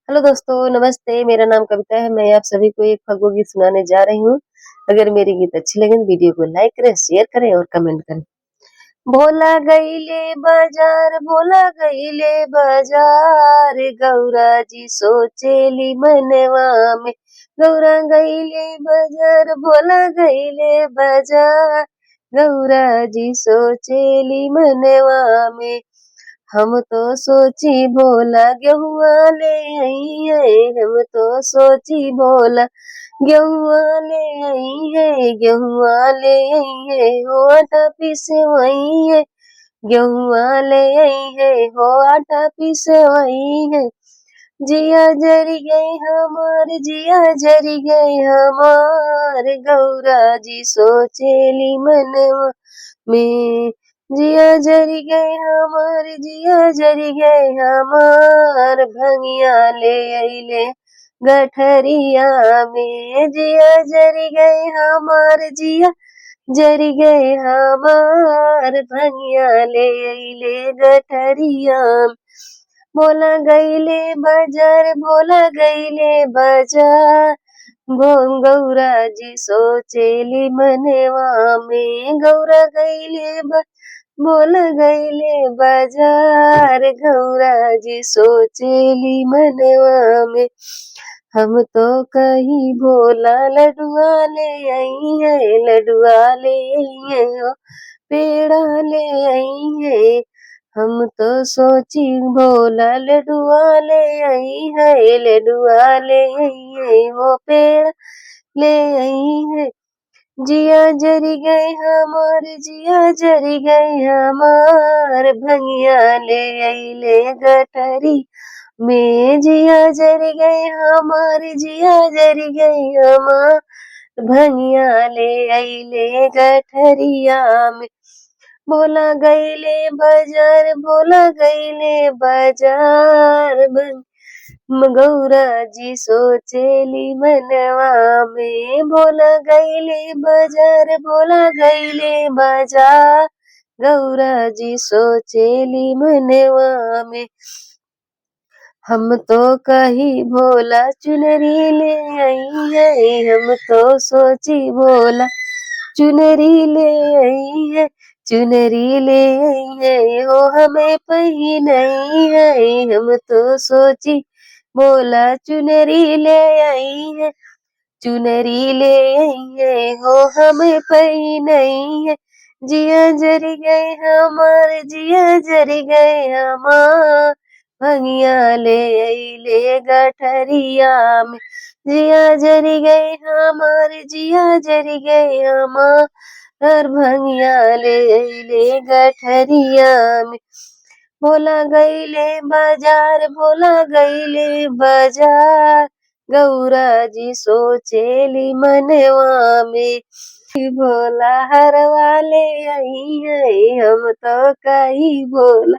Hello दोस्तों, नमस्ते। मेरा नाम कविता है। मैं आप सभी को एक फग्गो गीत सुनाने जा रही हूँ। अगर मेरी गीत अच्छी लगे तो वीडियो को लाइक करें, शेयर करें और कमेंट करें। भोला गईले बाजार, भोला गईले बाजार, गौरा जी सोचेली मनवा में। गौरा गईले बाजार, भोला गईले बाजार, गौरा जी सोचेली मनवा में। हम तो सोची भोला गेहुआ ले आई है, हम तो सोची भोला गेहुआ ले आई है, गेहुआ ले आई है, हो आटा पीसे वही है, गेहुआ ले आई है, हो आटा पीसे वही है। जिया जरी गई हमार, जिया जरी गई हमार, गौरा जी सोचेली मनवा में। जिया जरी गई हमार, जिया जरी गई हमार, भंगिया ले अइले गठरिया में। जिया जरी गई हमार, जिया जरी गई हमार, भंगिया ले अइले गठरिया में। भोला गईले बाजार, भोला गईले बाजार, गौरा जी सोचेली मनवा में। गौरा गईले भोला गईले बाजार, गौरा जी सोचेली मनवा में। हम तो कहीं भोला लडुआ ले आई है, लडुआ ले आई है, ओ पेड़ा ले आई है। हम तो सोची भोला लडुआ ले आई है, लडुआ ले आई है, वो पेड़ ले आई है। जिया जरी गए हमार, जिया जरी गए हमार, भंगिया ले अइले गठरी में। जिया जरी गए हमार, जिया जरी गए हमार, भंगिया ले अइले गठरिया में। भोला गईले बाजार, भोला गईले बाजार, गौरा जी सोचेली मनवा में। भोला गईले बाजार, भोला गईले बाजार, गौरा जी सोचेली मनवा में। हम तो कही भोला चुनरी ले आई है, हम तो सोची भोला चुनरी ले आई है, चुनरी ले आई है, हो हमें पहनाई है। हम तो सोची भोला चुनरी ले आई है, चुनरी ले आई है, हो हमें पहनाई है। जिया जरी गए हमार, जिया जरी गए हमार, भंगिया ले अइले गठरिया में। जिया जरी गए हमार, जिया जरी गए हमार, भंगिया ले अइले गठरिया में। भोला गईले बाजार, भोला गईले बाजार, गौरा जी सोचेली मनवा में। भोला हरवा ले आई है, हम तो कही भोला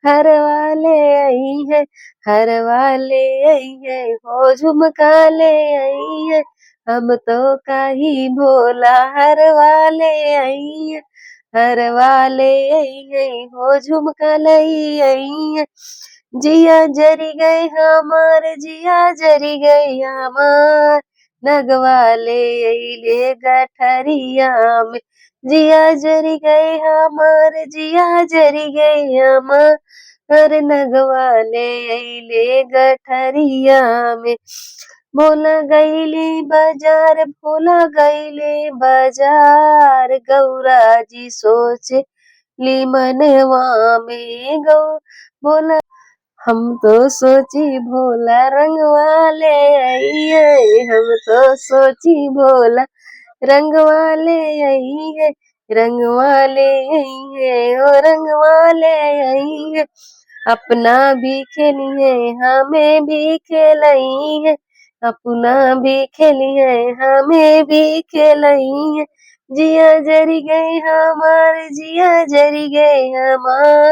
हरवा ले आई है, हरवा ले आई है, हो झुमका ले आई है। हम तो कही भोला हरवा ले आई है, हरवा ले आई है, हो झुमका ले आई है। जिया जरी गए हमार, जिया जरी गए हमार, नगवा ले अइले गठरिया में। जिया जरी गए हमार, जिया जरी गए हमार, नगवा ले अइले गठरिया में। भोला गईले बाजार, भोला गईले बाजार, गौरा जी सोचे ली मनवा में। भोला हम तो सोची भोला रंगवा ले आई है, हम तो सोची भोला रंगवा ले आई है, रंगवा ले आई है, ओ रंगवा ले आई है। अपना भी खेली है, हमें भी खेलाई है, अपना भी खेली है, हमें भी खेलाई है। जिया जरी गई हमार, जिया जरी गई हमार।